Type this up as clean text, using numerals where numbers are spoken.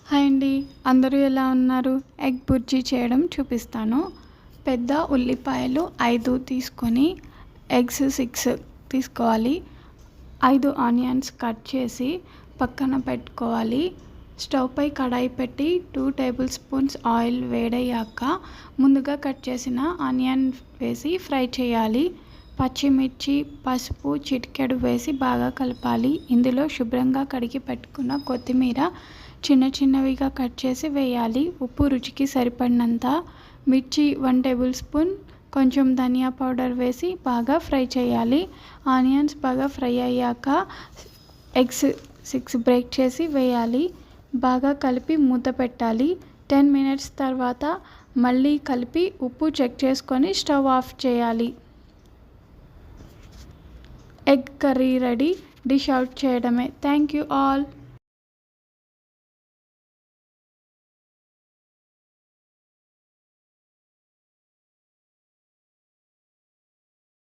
Hi అండి. అందరూ ఎలా ఉన్నారు? ఎగ్ బుర్జీ చేయడం చూపిస్తాను. పెద్ద ఉల్లిపాయలు 5 తీసుకొని ఎగ్స్ 6 తీసుకోవాలి. 5 ఆనియన్స్ కట్ చేసి పక్కన పెట్టుకోవాలి. స్టవ్ పై కడాయి పెట్టి 2 టేబుల్ స్పూన్స్ ఆయిల్ వేడయ్యాక ముందుగా కట్ చేసిన ఆనియన్ వేసి ఫ్రై చేయాలి. పచ్చిమిర్చి, పసుపు చిటికెడు వేసి బాగా కలపాలి. ఇందులో శుభ్రంగా కడిగి పెట్టుకున్న కొత్తిమీర చిన్న చిన్నవిగా కట్ చేసి వేయాలి. ఉప్పు రుచికి సరిపడినంత, మిర్చి 1 టేబుల్ స్పూన్, కొంచెం ధనియా పౌడర్ వేసి బాగా ఫ్రై చేయాలి. ఆనియన్స్ బాగా ఫ్రై అయ్యాక ఎగ్స్ 6 బ్రేక్ చేసి వేయాలి. బాగా కలిపి మూత పెట్టాలి. 10 మినిట్స్ తర్వాత మళ్ళీ కలిపి ఉప్పు చెక్ చేసుకొని స్టవ్ ఆఫ్ చేయాలి. Egg curry ready. Dish out చేయడమే. Thank you all.